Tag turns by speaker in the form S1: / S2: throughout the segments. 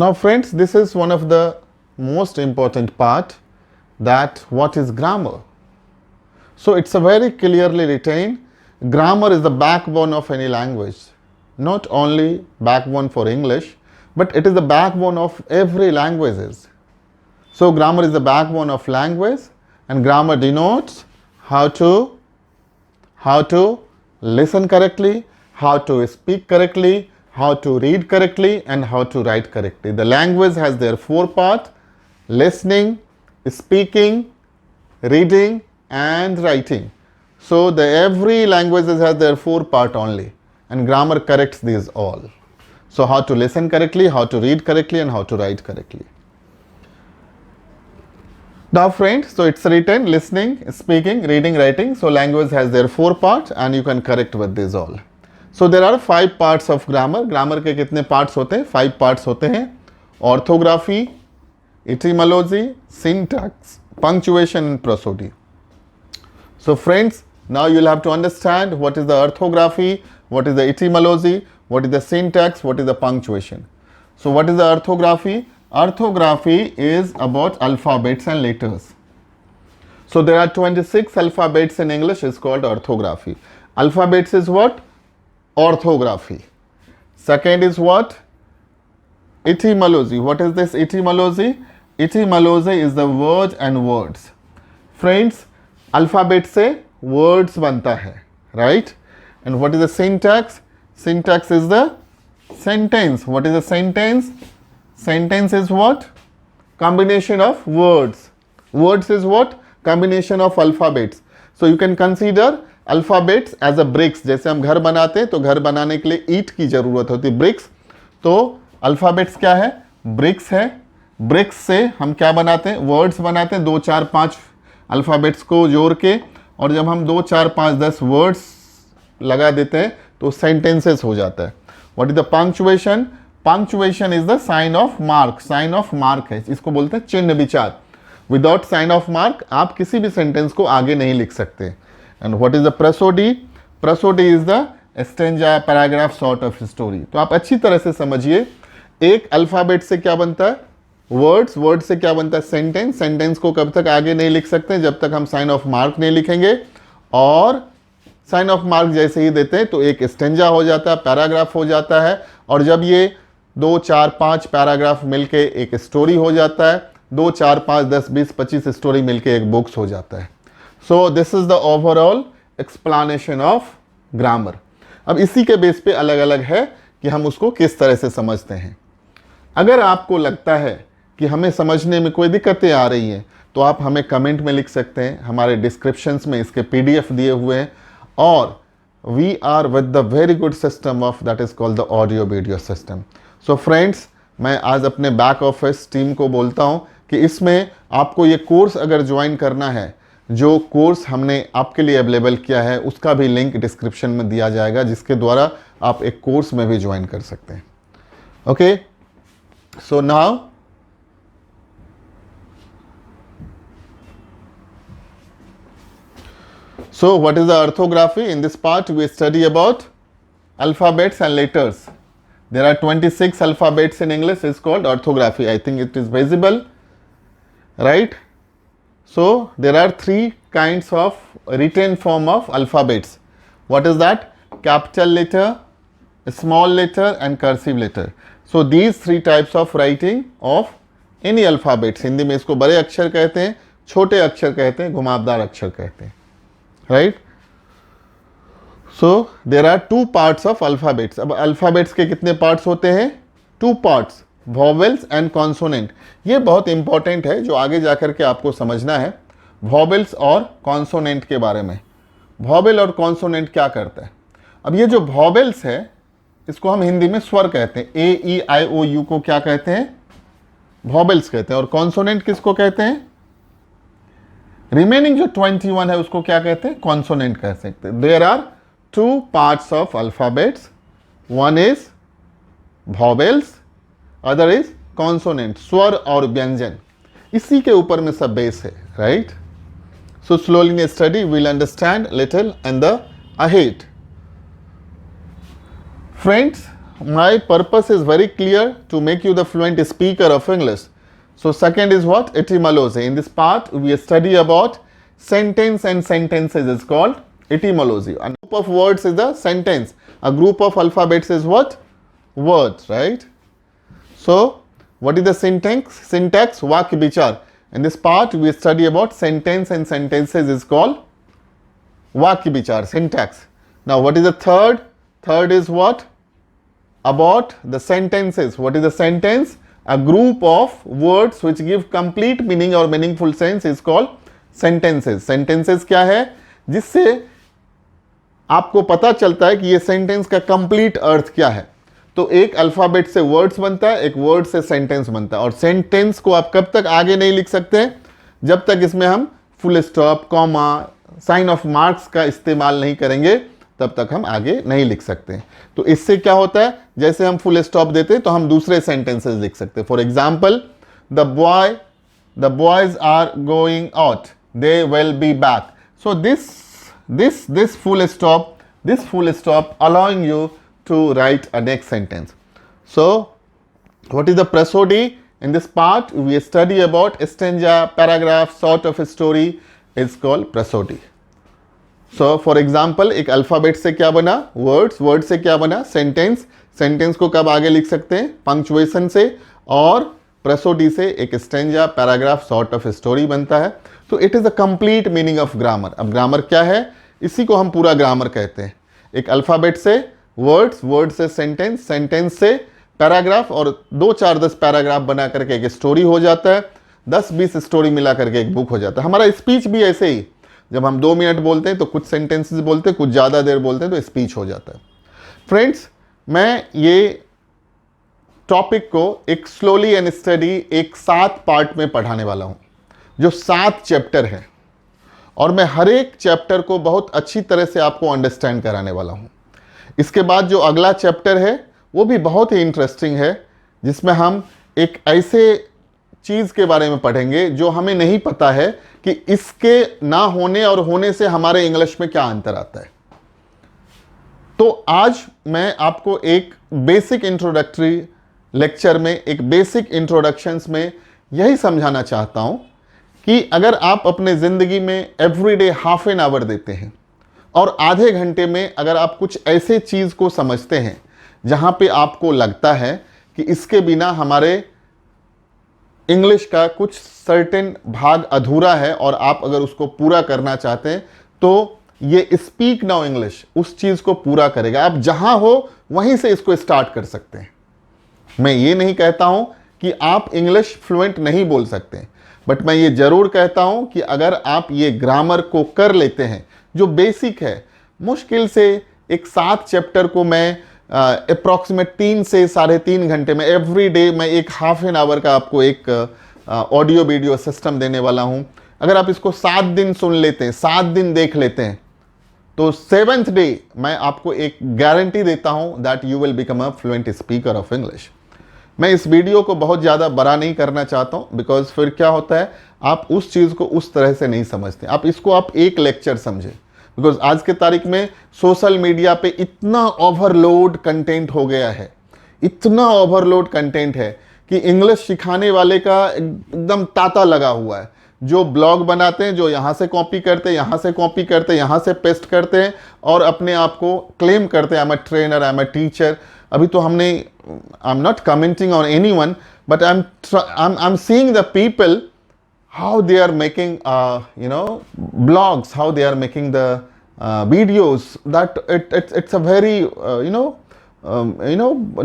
S1: Now friends, this is one of the most important part, that what is grammar. So it's a very clearly written, grammar is the backbone of any language, not only backbone for English, but it is the backbone of every languages. So grammar is the backbone of language, and grammar denotes how to listen correctly, how to speak correctly, how to read correctly, and how to write correctly. The language has their four parts: listening, speaking, reading, and writing. So every language has their four parts only, and grammar corrects these all. So how to listen correctly, how to read correctly, and how to write correctly. Now friends, so it's written listening, speaking, reading, writing. So language has their four parts and you can correct with this all. So there are 5 parts of grammar. Grammar के कितने parts होते हैं? 5 parts होते हैं. Orthography, etymology, syntax, punctuation and prosody. So friends, now you'll have to understand what is the orthography, what is the etymology, what is the syntax, what is the punctuation. So what is the orthography? Orthography is about alphabets and letters. So there are 26 alphabets in English, is called orthography. Alphabets is what? Orthography. Second is what? Etymology. What is this etymology? Etymology is the word and words. Friends, alphabet से words बनता है, right? And what is the syntax? Syntax is the sentence. What is a sentence? Sentence is what? Combination of words. Words is what? Combination of alphabets. So you can consider alphabets as a bricks. जैसे हम घर बनाते हैं तो घर बनाने के लिए ईंट की जरूरत होती है, bricks. तो alphabets क्या है? bricks है. bricks से हम क्या बनाते हैं? words बनाते हैं. 2 4 5 alphabets को जोड़ के, और जब हम 2 4 5 10 words लगा देते हैं तो sentences हो जाता है. What is the punctuation? Punctuation is the sign of mark. Sign of mark है, इसको बोलते हैं चिन्ह विचार. Without sign of mark आप किसी भी sentence को आगे नहीं लिख सकते. And what is the prosody? Prosody is the stanza, paragraph sort of story. तो आप अच्छी तरह से समझिए, एक अल्फाबेट से क्या बनता है? वर्ड्स. वर्ड से क्या बनता है? सेंटेंस. सेंटेंस को कब तक आगे नहीं लिख सकते? जब तक हम साइन ऑफ मार्क नहीं लिखेंगे. और साइन ऑफ मार्क जैसे ही देते हैं तो एक स्टेंजा हो जाता है, पैराग्राफ हो जाता है. और जब ये 2 4 5 पैराग्राफ मिलके एक स्टोरी हो जाता है, 2 4 5 10 20 25 स्टोरी मिलके एक बुक्स हो जाता है. So this is the overall explanation of grammar. अब इसी के बेस पे अलग अलग है कि हम उसको किस तरह से समझते हैं. अगर आपको लगता है कि हमें समझने में कोई दिक्कतें आ रही हैं तो आप हमें कमेंट में लिख सकते हैं. हमारे डिस्क्रिप्शंस में इसके PDF दिए हुए हैं. और we are with the very good system of that is called the audio video system. So friends, मैं आज अपने बैक ऑफिस टीम को बोलता हूं कि इसमें आपको ये कोर्स अगर ज्वाइन करना है, जो कोर्स हमने आपके लिए अवेलेबल किया है उसका भी लिंक डिस्क्रिप्शन में दिया जाएगा, जिसके द्वारा आप एक कोर्स में भी ज्वाइन कर सकते हैं. Okay, so now so what is the orthography? In this part we study about alphabets and letters. There are 26 alphabets in English, is called orthography. I think it is visible, right? So there are 3 kinds of written form of alphabets. What is that? Capital letter, small letter and cursive letter. So these 3 types of writing of any alphabets. Hindi में इसको बड़े अक्षर कहते हैं, छोटे अक्षर कहते हैं, घुमावदार अक्षर कहते हैं, right? So there are 2 parts of alphabets. अब alphabets के कितने parts होते हैं? 2 parts, vowels and consonant. ये बहुत इंपॉर्टेंट है, जो आगे जाकर के आपको समझना है vowels और consonant के बारे में. vowel और consonant क्या करता है? अब ये जो vowels है इसको हम हिंदी में स्वर कहते हैं. A E I O U को क्या कहते हैं? vowels कहते हैं. और consonant किसको कहते हैं? रिमेनिंग जो 21 है उसको क्या कहते हैं? कॉन्सोनेंट कह सकते हैं. There are 2 parts of alphabets. One is vowels, other is consonant, स्वर और व्यंजन. इसी के ऊपर में सब बेस है, right? So slowly in study will understand little and the ahead. Friends, my purpose is very clear to make you the fluent speaker of English. So second is what? Etymology. In this part, we study about sentence and sentences is called etymology. A group of words is the sentence. A group of alphabets is what? Words, right? So what is the syntax? Syntax, vakya vichar. In this part, we study about sentence and sentences is called vakya vichar, syntax. Now what is the third? Third is what? About the sentences. What is the sentence? A group of words which give complete meaning or meaningful sense is called sentences. Sentences क्या है? जिससे आपको पता चलता है कि ये sentence का कंप्लीट अर्थ क्या है. तो एक अल्फाबेट से वर्ड्स बनता है, एक वर्ड से सेंटेंस बनता है. और सेंटेंस को आप कब तक आगे नहीं लिख सकते? जब तक इसमें हम full stop, comma, sign of marks का इस्तेमाल नहीं करेंगे, तब तक हम आगे नहीं लिख सकते. तो इससे क्या होता है? जैसे हम फुल स्टॉप देते हैं तो हम दूसरे सेंटेंसेस लिख सकते हैं. For example, the boys are going out, they will be back. So this full stop allowing you to write a next sentence. So what is the prosody? In this part we study about stanza, paragraph, sort of a story is called prosody. So for example, एक alphabet से क्या बना? Words. Word से क्या बना? Sentence. Sentence को कब आगे लिख सकते हैं? पंक्चुएशन से. और प्रोसोडी से एक stanza, paragraph, sort of story बनता है. तो it is a complete meaning of grammar. अब ग्रामर क्या है? इसी को हम पूरा ग्रामर कहते हैं. एक अल्फाबेट से वर्ड्स, वर्ड से सेंटेंस, सेंटेंस से पैराग्राफ, और 2, 4, 10 पैराग्राफ बना करके एक स्टोरी हो जाता है. 10-20 स्टोरी मिला करके एक बुक हो जाता है. हमारा स्पीच भी ऐसे ही, जब हम 2 मिनट बोलते हैं तो कुछ सेंटेंसेस बोलते हैं, कुछ ज़्यादा देर बोलते हैं तो स्पीच हो जाता है. फ्रेंड्स, मैं ये टॉपिक को एक स्लोली एंड स्टडी एक 7 पार्ट में पढ़ाने वाला हूँ, जो 7 चैप्टर है. और मैं हर एक चैप्टर को बहुत अच्छी तरह से आपको अंडरस्टैंड कराने वाला हूँ. इसके बाद जो अगला चैप्टर है वो भी बहुत ही इंटरेस्टिंग है, जिसमें हम एक ऐसे चीज़ के बारे में पढ़ेंगे जो हमें नहीं पता है कि इसके ना होने और होने से हमारे इंग्लिश में क्या अंतर आता है. तो आज मैं आपको एक बेसिक इंट्रोडक्टरी लेक्चर में, एक बेसिक इंट्रोडक्शंस में यही समझाना चाहता हूं कि अगर आप अपने ज़िंदगी में एवरीडे हाफ एन आवर देते हैं और आधे घंटे में अगर आप कुछ ऐसे चीज़ को समझते हैं जहां पे आपको लगता है कि इसके बिना हमारे इंग्लिश का कुछ सर्टेन भाग अधूरा है और आप अगर उसको पूरा करना चाहते हैं, तो ये स्पीक नाउ इंग्लिश उस चीज़ को पूरा करेगा. आप जहां हो वहीं से इसको स्टार्ट कर सकते हैं. मैं ये नहीं कहता हूं कि आप इंग्लिश फ्लुएंट नहीं बोल सकते, बट मैं ये ज़रूर कहता हूं कि अगर आप ये ग्रामर को कर लेते हैं जो बेसिक है, मुश्किल से एक 7 चैप्टर को मैं अप्रॉक्सीमेट 3 से 3.5 घंटे में एवरी डे मैं एक हाफ एन आवर का आपको एक ऑडियो वीडियो सिस्टम देने वाला हूं. अगर आप इसको 7 दिन सुन लेते हैं, 7 दिन देख लेते हैं, तो 7th डे मैं आपको एक गारंटी देता हूं that you will become a fluent speaker of English. मैं इस वीडियो को बहुत ज़्यादा बड़ा नहीं करना चाहता हूं, बिकॉज फिर क्या होता है, आप उस चीज़ को उस तरह से नहीं समझते. आप इसको आप एक लेक्चर समझें, बिकॉज आज के तारीख में सोशल मीडिया पे इतना ओवरलोड कंटेंट हो गया है, इतना ओवरलोड कंटेंट है कि इंग्लिश सिखाने वाले का एकदम तांता लगा हुआ है. जो ब्लॉग बनाते हैं, जो यहाँ से कॉपी करते हैं, यहाँ से कॉपी करते हैं, यहाँ से पेस्ट करते हैं और अपने आप को क्लेम करते हैं, I am a trainer, I am a teacher. अभी तो हमने, I am not commenting on any one, but I am seeing the people how they are making blogs, how they are making the videos, that it's a very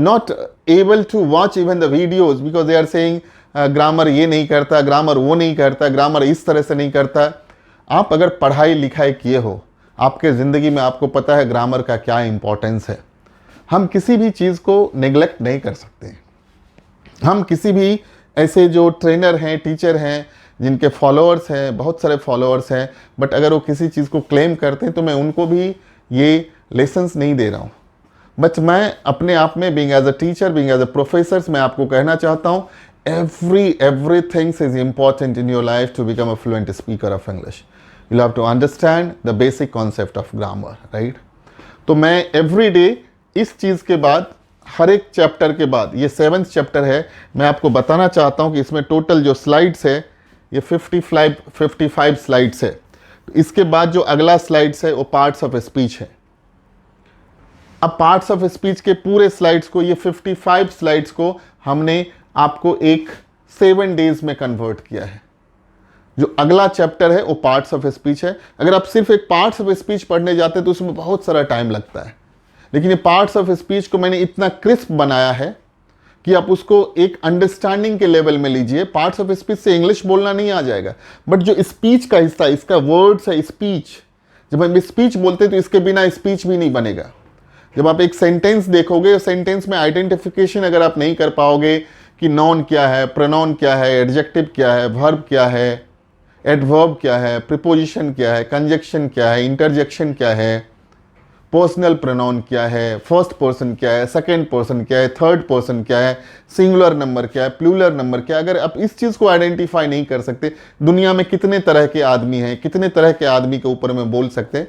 S1: not able to watch even the videos because they are saying grammar ये नहीं करता, grammar वो नहीं करता, grammar इस तरह से नहीं करता. आप अगर पढ़ाई लिखाई किए हो, आपके ज़िंदगी में आपको पता है ग्रामर का क्या इंपॉर्टेंस है. हम किसी भी चीज़ को नेग्लेक्ट नहीं कर सकते. हम किसी भी ऐसे जो ट्रेनर हैं, टीचर हैं, जिनके फॉलोअर्स हैं, बहुत सारे फॉलोअर्स हैं, बट अगर वो किसी चीज़ को क्लेम करते हैं तो मैं उनको भी ये लेसन्स नहीं दे रहा हूँ. बट मैं अपने आप में being as a teacher, being as a professor, मैं आपको कहना चाहता हूँ everything is important in your life to become a fluent speaker of English. You'll have to understand the basic concept of grammar, right? तो मैं every day इस चीज़ के बाद हर एक चैप्टर के बाद, ये 7th चैप्टर है, मैं आपको बताना चाहता हूँ कि इसमें टोटल जो स्लाइड्स है ये 55 स्लाइड्स है। तो इसके बाद जो अगला स्लाइड्स है वो पार्ट्स ऑफ स्पीच है। अब पार्ट्स ऑफ स्पीच के पूरे स्लाइड्स को, ये 55 स्लाइड्स को हमने आपको एक 7 डेज में कन्वर्ट किया है। जो अगला चैप्टर है वो पार्ट्स ऑफ स्पीच है। अगर आप सिर्फ एक पार्ट्स ऑफ स्पीच पढ़ने जाते हैं तो उसमें बहुत सारा टाइम लगता है, लेकिन ये पार्ट्स ऑफ स्पीच को मैंने इतना क्रिस्प बनाया है कि आप उसको एक अंडरस्टैंडिंग के लेवल में लीजिए। पार्ट्स ऑफ स्पीच से इंग्लिश बोलना नहीं आ जाएगा, बट जो स्पीच का हिस्सा, इसका वर्ड्स है स्पीच, जब हम स्पीच बोलते हैं तो इसके बिना स्पीच भी नहीं बनेगा। जब आप एक सेंटेंस देखोगे, सेंटेंस में आइडेंटिफिकेशन अगर आप नहीं कर पाओगे कि नाउन क्या है, प्रोनाउन क्या है, एडजेक्टिव क्या है, वर्ब क्या है, एडवर्ब क्या है, प्रीपोजिशन क्या है, कंजक्शन क्या है, इंटरजेक्शन क्या है, पर्सनल प्रोनाउन क्या है, फर्स्ट पर्सन क्या है, सेकंड पर्सन क्या है, थर्ड पर्सन क्या है, सिंगुलर नंबर क्या है, प्लूरल नंबर क्या है, अगर आप इस चीज़ को आइडेंटिफाई नहीं कर सकते, दुनिया में कितने तरह के आदमी हैं, कितने तरह के आदमी के ऊपर में बोल सकते,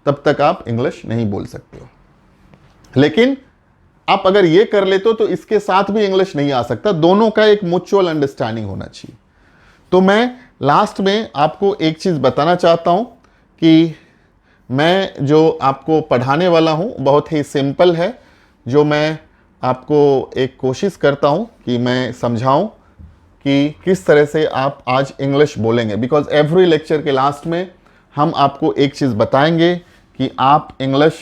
S1: तब तक आप इंग्लिश नहीं बोल सकते हो। लेकिन आप अगर ये कर लेते हो तो इसके साथ भी इंग्लिश नहीं आ सकता, दोनों का एक म्यूचुअल अंडरस्टैंडिंग होना चाहिए। तो मैं लास्ट में आपको एक चीज़ बताना चाहता हूँ कि मैं जो आपको पढ़ाने वाला हूँ बहुत ही सिंपल है। जो मैं आपको एक कोशिश करता हूँ कि मैं समझाऊँ कि किस तरह से आप आज इंग्लिश बोलेंगे, बिकॉज एवरी लेक्चर के लास्ट में हम आपको एक चीज़ बताएंगे कि आप इंग्लिश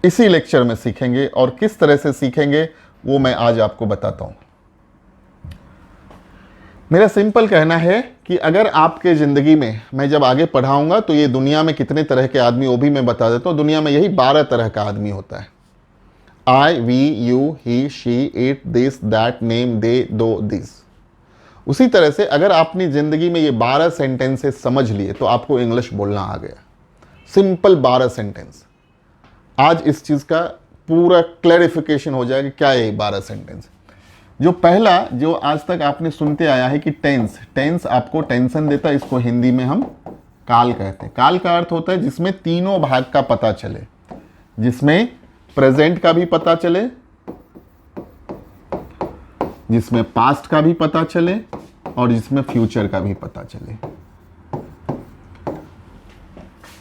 S1: इसी लेक्चर में सीखेंगे, और किस तरह से सीखेंगे वो मैं आज आपको बताता हूँ। मेरा सिंपल कहना है कि अगर आपके ज़िंदगी में, मैं जब आगे पढ़ाऊंगा तो ये दुनिया में कितने तरह के आदमी वो भी मैं बता देता हूँ। दुनिया में यही 12 तरह का आदमी होता है। I, we, you, he, she, it, this, that, name, they, do, this. उसी तरह से अगर आपने ज़िंदगी में ये 12 सेंटेंसेस समझ लिए तो आपको इंग्लिश बोलना आ गया। Simple 12 sentence. आज इस चीज़ का पूरा क्लैरिफिकेशन हो जाएगा क्या है ये 12 सेंटेंस। जो पहला, जो आज तक आपने सुनते आया है कि टेंस आपको टेंशन देता है, इसको हिंदी में हम काल कहते हैं। काल का अर्थ होता है जिसमें तीनों भाग का पता चले, जिसमें प्रेजेंट का भी पता चले, जिसमें पास्ट का भी पता चले, और जिसमें फ्यूचर का भी पता चले।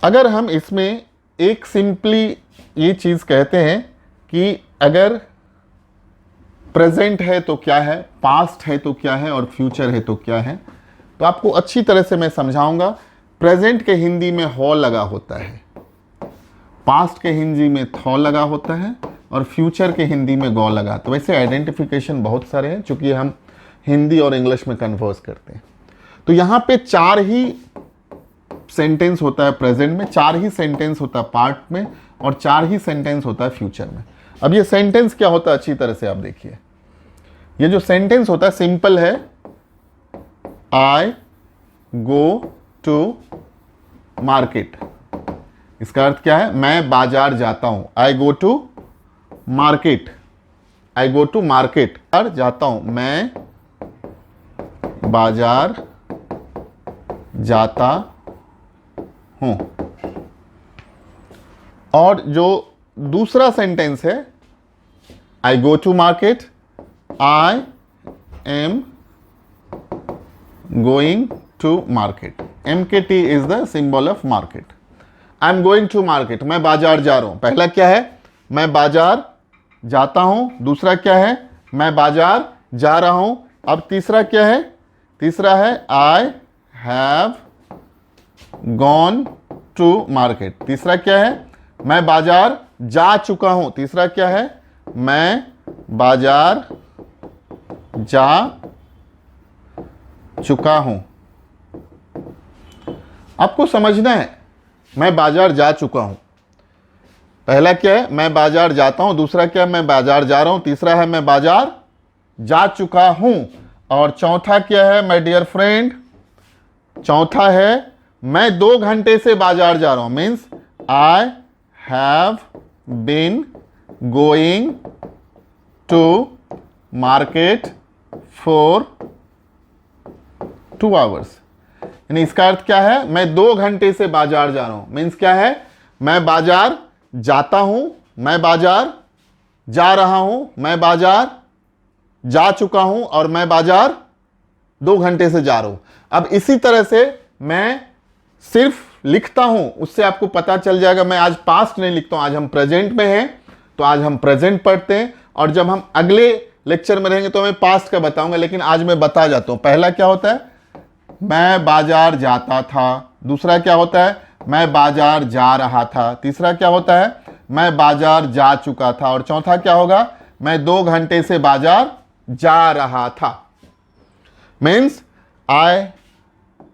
S1: अगर हम इसमें एक सिंपली ये चीज़ कहते हैं कि अगर प्रेजेंट है तो क्या है, पास्ट है तो क्या है, और फ्यूचर है तो क्या है, तो आपको अच्छी तरह से मैं समझाऊंगा। प्रेजेंट के हिंदी में हो लगा होता है, पास्ट के हिंदी में थौ लगा होता है, और फ्यूचर के हिंदी में गौ लगा। तो वैसे आइडेंटिफिकेशन बहुत सारे हैं चूंकि हम हिंदी और इंग्लिश में कन्वर्स करते हैं। तो यहाँ पे 4 ही सेंटेंस होता है प्रेजेंट में, 4 ही सेंटेंस होता है पास्ट में, और 4 ही सेंटेंस होता है फ्यूचर में। अब ये सेंटेंस क्या होता है अच्छी तरह से आप देखिए। ये जो सेंटेंस होता है सिंपल है, आई गो टू मार्केट। इसका अर्थ क्या है, मैं बाजार जाता हूं। I go to market, I go to market, जाता हूं, मैं बाजार जाता हूं। और जो दूसरा सेंटेंस है, I go to market, I am going to market. MKT is the symbol of market. I am going to market, मैं बाजार जा रहा हूं। पहला क्या है, मैं बाजार जाता हूं। दूसरा क्या है, मैं बाजार जा रहा हूं। अब तीसरा क्या है, तीसरा है I have gone to market. तीसरा क्या है, मैं बाजार जा चुका हूं। तीसरा क्या है, मैं बाजार जा चुका हूं। आपको समझना है, मैं बाजार जा चुका हूं। पहला क्या है, मैं बाजार जाता हूं। दूसरा क्या है, मैं बाजार जा रहा हूं। तीसरा है, मैं बाजार जा चुका हूं। और चौथा क्या है माय डियर फ्रेंड, चौथा है मैं 2 घंटे से बाजार जा रहा हूं। Means I have been going to market for 2 hours. यानी इसका अर्थ क्या है, मैं 2 घंटे से बाजार जा रहा हूं। मीन्स क्या है, मैं बाजार जाता हूं, मैं बाजार जा रहा हूं, मैं बाजार जा चुका हूं और मैं बाजार 2 घंटे से जा रहा हूं। अब इसी तरह से मैं सिर्फ लिखता हूं, उससे आपको पता चल जाएगा। मैं आज पास्ट नहीं लिखता हूं, आज हम प्रेजेंट में हैं तो आज हम प्रेजेंट पढ़ते हैं, और जब हम अगले लेक्चर में रहेंगे तो मैं पास्ट का बताऊंगा, लेकिन आज मैं बता जाता हूं। पहला क्या होता है, मैं बाजार जाता था। दूसरा क्या होता है, मैं बाजार जा रहा था। तीसरा क्या होता है, मैं बाजार जा चुका था। और चौथा क्या होगा, मैं 2 घंटे से बाजार जा रहा था। Means I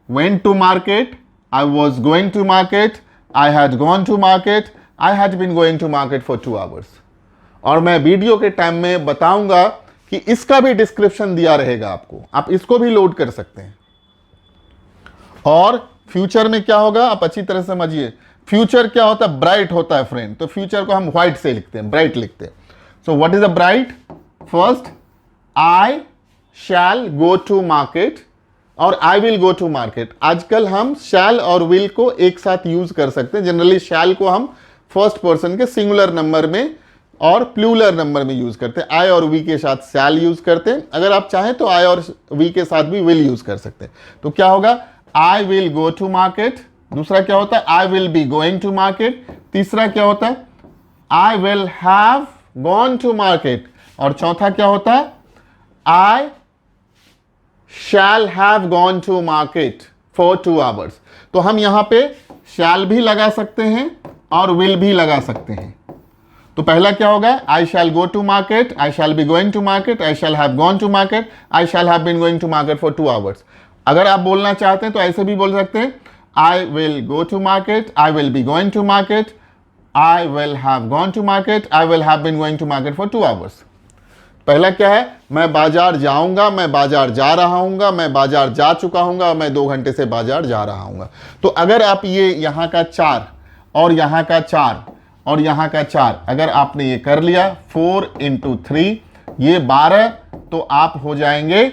S1: went to market, I was going to market, I had gone to market, I had been going to market for 2 hours। और मैं वीडियो के टाइम में बताऊंगा कि इसका भी डिस्क्रिप्शन दिया रहेगा आपको, आप इसको भी लोड कर सकते हैं। और फ्यूचर में क्या होगा आप अच्छी तरह समझिए। फ्यूचर क्या होता है, ब्राइट होता है फ्रेंड। तो फ्यूचर को हम व्हाइट से लिखते हैं, ब्राइट लिखते हैं। So what is a bright, first I shall go to market और I will go to market. आजकल हम शैल और विल को एक साथ यूज कर सकते हैं। जनरली शैल को हम फर्स्ट पर्सन के सिंगुलर नंबर में और प्लूरल नंबर में यूज करते हैं। आई और वी के साथ शैल यूज करते हैं। अगर आप चाहें तो आई और वी के साथ भी विल यूज कर सकते हैं। तो क्या होगा, I will go to market. दूसरा क्या होता है, I will be going to market. तीसरा क्या होता है, I will have gone to market. और चौथा क्या होता है, आई shall have gone to market for 2 hours। तो हम यहां पे shall भी लगा सकते हैं और will भी लगा सकते हैं। तो पहला क्या होगा, I shall go to market, I shall be going to market, I shall have gone to market, I shall have been going to market for 2 hours। अगर आप बोलना चाहते हैं तो ऐसे भी बोल सकते हैं, I will go to market, I will be going to market, I will have gone to market, I will have been going to market for 2 hours। पहला क्या है, मैं बाजार जाऊंगा, मैं बाजार जा रहा हूंगा, मैं बाजार जा चुका हूंगा, मैं 2 घंटे से बाजार जा रहा हूंगा। तो अगर आप ये यहां का 4 और यहां का 4 और यहां का 4 अगर आपने ये कर लिया, 4 × 3 ये 12, तो आप हो जाएंगे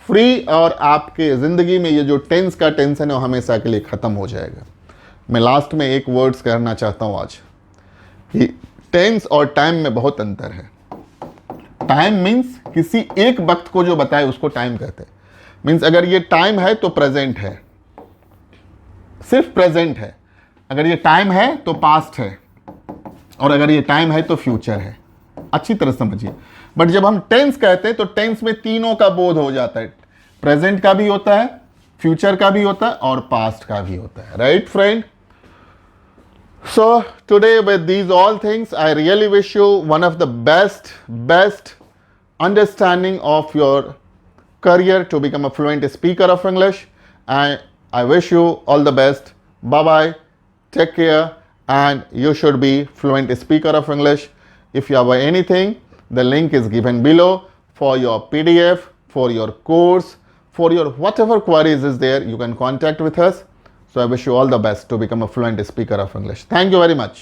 S1: फ्री और आपके जिंदगी में ये जो टेंस का टेंशन है वो हमेशा के लिए खत्म हो जाएगा। मैं लास्ट में एक वर्ड्स कहना चाहता हूं आज कि टेंस और टाइम में बहुत अंतर है। टाइम मीन्स किसी एक वक्त को जो बताए उसको टाइम कहते हैं। मीन्स अगर ये टाइम है तो प्रेजेंट है, सिर्फ प्रेजेंट है। अगर ये टाइम है तो पास्ट है, और अगर ये टाइम है तो फ्यूचर है। अच्छी तरह समझिए। बट जब हम टेंस कहते हैं तो टेंस में तीनों का बोध हो जाता है, प्रेजेंट का भी होता है, फ्यूचर का भी होता है और पास्ट का भी होता है। Right friend? So today with these all things, I really wish you one of the best understanding of your career to become a fluent speaker of English. And I wish you all the best. Bye bye. Take care. And you should be fluent speaker of English. If you have anything, the link is given below for your PDF, for your course, for your whatever queries is there, you can contact with us. So I wish you all the best to become a fluent speaker of English. Thank you very much.